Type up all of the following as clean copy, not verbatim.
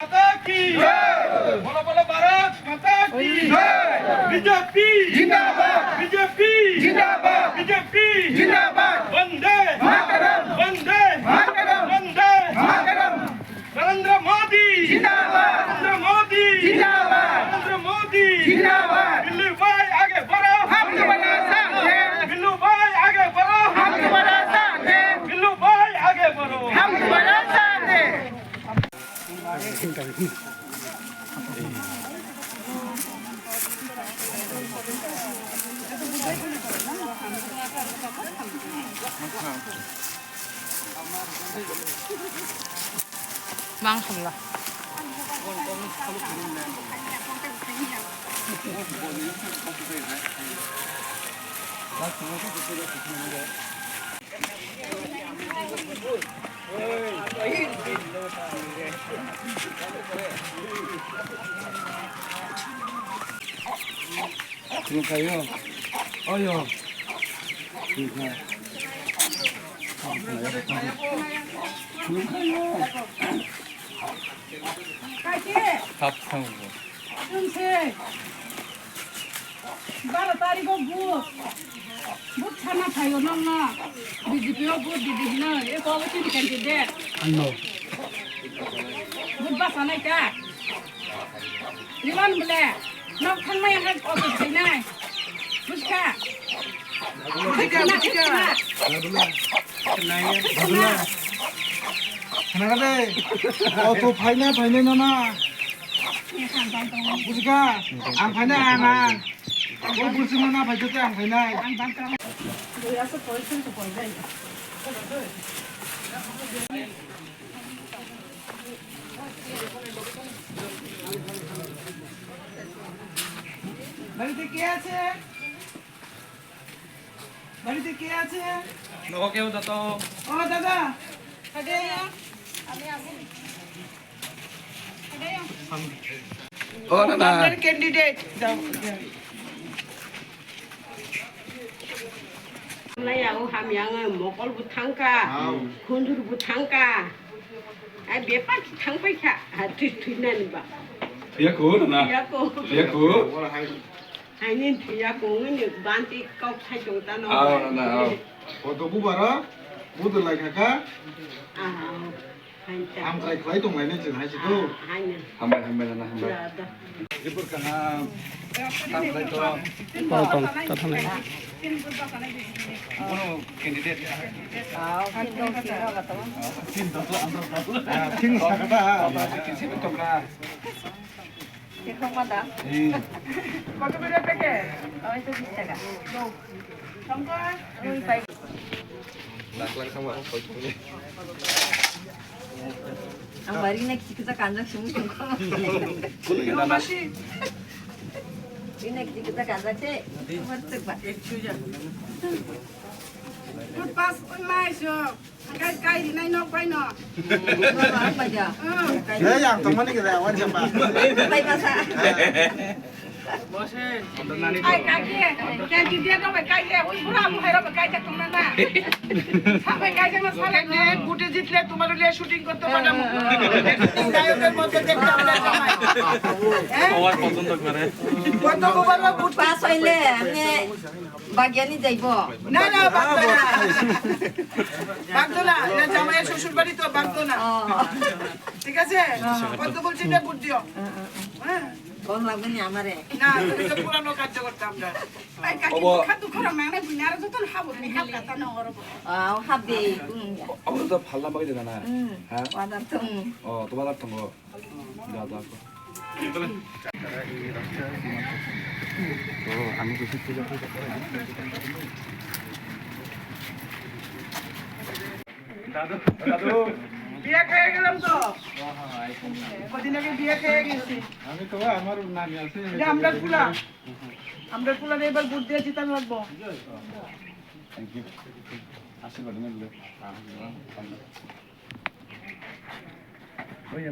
माता की जय। बोलो बोलो भारत माता की जय। बीजेपी जिंदाबाद, बीजेपी जिंदाबाद, बीजेपी जिंदाबाद। वंदे मातरम, वंदे मातरम, वंदे मातरम। नरेंद्र मोदी जिंदाबाद, नरेंद्र मोदी जिंदाबाद, नरेंद्र मोदी जिंदाबाद। बिल्लू भाई आगे बढ़ो, हम तुम्हारे साथ हैं। बिल्लू भाई आगे बढ़ो, हम तुम्हारे साथ हैं। बिल्लू भाई आगे बढ़ो, हम तुम्हारे साथ हैं। 망설라. 그럴까요? 어여. 밥 사오고. 음식. 12 तारिखको बुट छाना खायो न बिजेपीको बुट दिदिन एक अवश्य निकाल्छु दे बुट बसानै का रिवान बोले न थांनाय आंहा अफिस छैन बुझका kenapa deh? Auto finance finance nana. Buka, ang finance aman. Kau bersih mana finance ang finance. বাড়িতে কে আছে? বাড়িতে কে আছে? लोगों के उधर तो ও দাদা ओ ना ক্যান্ডিডেট যাও 나야고 함양은 먹을 부탕가 군주로 부탕가 아 몇바퀴 탕바이카 아 뒤나는 봐 비야고 나 야고 비야고 아니 야고는 반티 꼭 사정다노 나 কত বুবারা বুদ লাগাকা 아 한자 আমরাই খাই তো মাইনে চিন হাসিতো 아니 한발 나 한발 나다 이불 কাহা তারপরে তো কোনো ক্যান্ডিডেট ঠিক সাকাটা কিছু তোমরা কত করে প্যাকেট ওই তো 20 টাকা শঙ্কর ওই পাই lakh lakh sama Ang bari nagsikita kanjak sumung ko. Ini nagsikita kanjak te. Matsuk ba. বুট পাস ওই মাইছো গাই গাই নাই নক পাই ন Ba ba ja. এই ang তো মানে কি রে আওয়াজ জাম্বা Pai basa. আই কাকি কেন কি দিয়া তো গাই দে ওই পুরা মুহের গাই দে তোমরা না সবাই গাই দে না সালে বুটে জিতলে তোমার লিয়ে শুটিং করতে পারলাম গায়কের মধ্যে দেখতে আমরা জামাই সবার পছন্দ করে কত গোবর বুট Pas oile amne bagiani jaibo. না না বাগদো না বাগদো না এটা জামাইয়ের শ্বশুর বাড়ি তো বাগদো না Oh. ঠিক আছে কত বলছি না বুট দিও হ্যাঁ Bon lagni amare. না তুমি তো পুরানো কাজ করতে আমরা আই কাকি খাতু খরা মানে বুনার যতন হাবো নি হাব কাটা ন অরব Ah, habi. 아무도 발라먹이 되잖아 Wadar tum. 도망 같은 거 나도 하고 아무도 싶지 나도 বিয়ে খেয়ে গেলাম তো কদিন আগে বিয়ে খেয়ে গেছি আমি তো আমার নাম আছে এটা আমরা ফুলা এবার বুট দিয়ে জিতান লাগবো থ্যাংক ইউ আশীর্বাদ মিললে ওই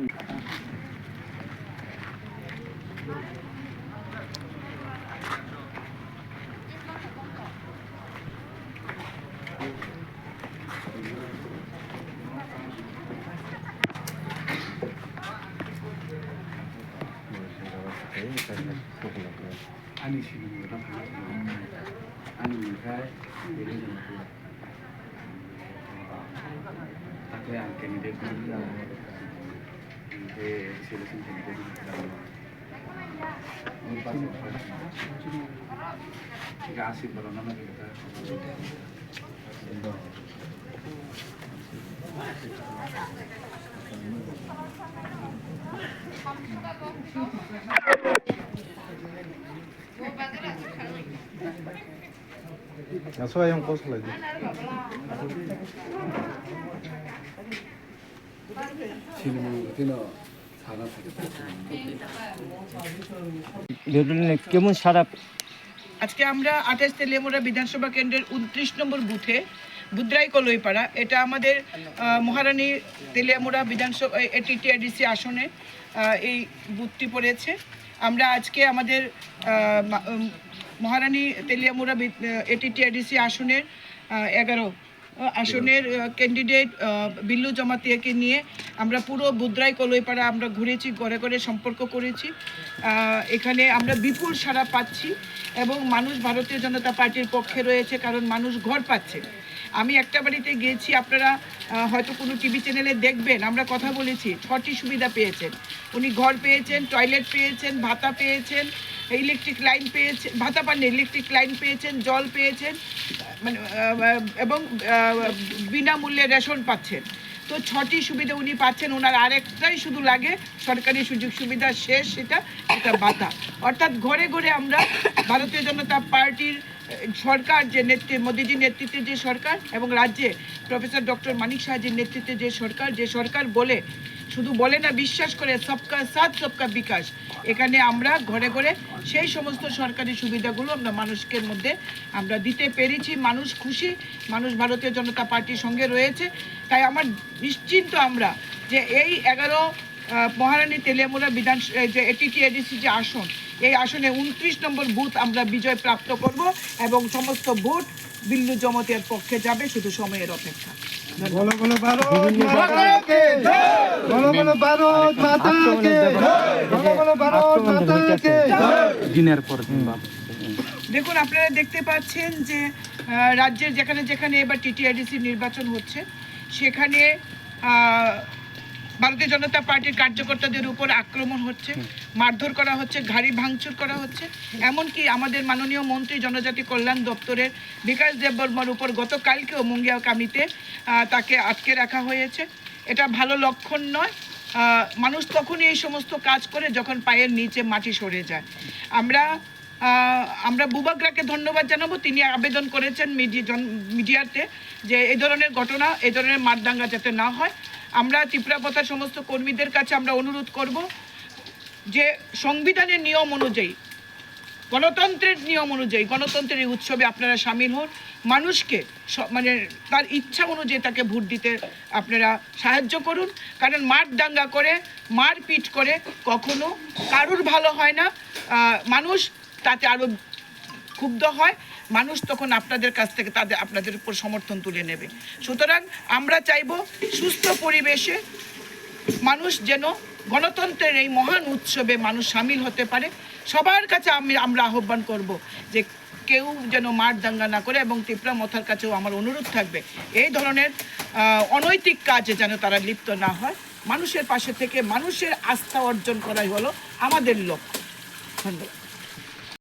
아니 지금 아니 미사일 이런 거 Aku yang candidate itu selection candidate itu asik baru nama kita Nasıl ayam kos lagi? কেমন সারা আজকে আমরা 28 তেলিয়ামুড়া বিধানসভা কেন্দ্রের 29 নম্বর বুথে বুদ্রাই কলইপাড়া, এটা আমাদের মহারানী তেলিয়ামুড়া বিধানসভা এটিটিআইডিসি আসনে এই বুথটি পড়েছে। আমরা আজকে আমাদের মহারানী তেলিয়ামুড়া এটিটিআইডিসি আসনের 11 আসনের ক্যান্ডিডেট বিল্লু জমাতিয়াকে নিয়ে আমরা পুরো বুদ্রাই কলইপাড়া আমরা ঘুরেছি, ঘরে ঘরে সম্পর্ক করেছি। এখানে আমরা বিপুল সাড়া পাচ্ছি এবং মানুষ ভারতীয় জনতা পার্টির পক্ষে রয়েছে, কারণ মানুষ ঘর পাচ্ছে। আমি একটা বাড়িতে গিয়েছি, আপনারা হয়তো কোনো টিভি চ্যানেলে দেখবেন, আমরা কথা বলেছি, 6টি সুবিধা পেয়েছেন উনি। ঘর পেয়েছেন, টয়লেট পেয়েছেন, ভাতা পেয়েছেন, ইলেকট্রিক লাইন পেয়েছেন, ভাতা পাননি, ইলেকট্রিক লাইন পেয়েছেন, জল পেয়েছেন, মানে এবং বিনামূল্যে রেশন পাচ্ছেন। তো 6টি সুবিধা উনি পাচ্ছেন। ওনার আরেকটাই শুধু লাগে, সরকারি সুযোগ সুবিধা শেষ, সেটা ভাতা। অর্থাৎ ঘরে ঘরে আমরা ভারতীয় জনতা পার্টির সরকার, যে মোদিজির নেতৃত্বে যে সরকার এবং রাজ্যে প্রফেসর ডক্টর মানিক সাহাজির নেতৃত্বে যে সরকার বলে, শুধু বলে না, বিশ্বাস করে সবকা সাথ সবকা বিকাশ। এখানে আমরা ঘরে ঘরে সেই সমস্ত সরকারি সুবিধাগুলো আমরা মানুষের মধ্যে আমরা দিতে পেরেছি। মানুষ খুশি, মানুষ ভারতীয় জনতা পার্টির সঙ্গে রয়েছে। তাই আমার নিশ্চিন্ত আমরা যে এই 11 মহারানী তেলিয়ামুড়া যে এটিটিআইডিসি যে আসন, এই আসনে 29 নম্বর বুথ আমরা বিজয় প্রাপ্ত করব এবং সমস্ত ভোট বিল্লু জমাতিয়ার পক্ষে যাবে, শুধু সময়ের অপেক্ষা। বলো বলো ভারত মাতা কে জয়, বলো বলো ভারত মাতা কে জয়, বলো বলো ভারত মাতা কে জয়। দিনের পর দিন দেখুন, আপনারা দেখতে পাচ্ছেন যে রাজ্যের যেখানে যেখানে এবার টিটিআইডিসি নির্বাচন হচ্ছে, সেখানে ভারতীয় জনতা পার্টির কার্যকর্তাদের উপর আক্রমণ হচ্ছে, মারধর করা হচ্ছে, গাড়ি ভাঙচুর করা হচ্ছে। এমনকি আমাদের মাননীয় মন্ত্রী জনজাতি কল্যাণ দপ্তরের বিকাশ দেববর্মার উপর গতকালকেও মুঙ্গিয়াকামিতে তাকে আটকে রাখা হয়েছে। এটা ভালো লক্ষণ নয়। মানুষ তখনই এই সমস্ত কাজ করে যখন পায়ের নিচে মাটি সরে যায়। আমরা বুবাগ্রাকে ধন্যবাদ জানাবো, তিনি আবেদন করেছেন মিডিয়াতে যে এই ধরনের ঘটনা, এই ধরনের মারদাঙ্গা যাতে না হয়। আমরা ত্রিপুরাপথার সমস্ত কর্মীদের কাছে আমরা অনুরোধ করব যে সংবিধানের নিয়ম অনুযায়ী, গণতন্ত্রের নিয়ম অনুযায়ী, গণতন্ত্রের এই উৎসবে আপনারা সামিল হন। মানুষকে মানে তার ইচ্ছা অনুযায়ী তাকে ভোট দিতে আপনারা সাহায্য করুন, কারণ মারদাঙ্গা করে, মারপিট করে কখনো কারুর ভালো হয় না। মানুষ তাতে আরও ক্ষুব্ধ হয়, মানুষ তখন আপনাদের কাছ থেকে আপনাদের উপর সমর্থন তুলে নেবে। সুতরাং আমরা চাইব সুস্থ পরিবেশে মানুষ যেন গণতন্ত্রের এই মহান উৎসবে মানুষ সামিল হতে পারে। সবার কাছে আমরা আহ্বান করব যে কেউ যেন মারদাঙ্গা না করে, এবং ত্রিপুরা মথার কাছেও আমার অনুরোধ থাকবে এই ধরনের অনৈতিক কাজে যেন তারা লিপ্ত না হয়। মানুষের পাশে থেকে মানুষের আস্থা অর্জন করাই হলো আমাদের লক্ষ্য। ধন্যবাদ।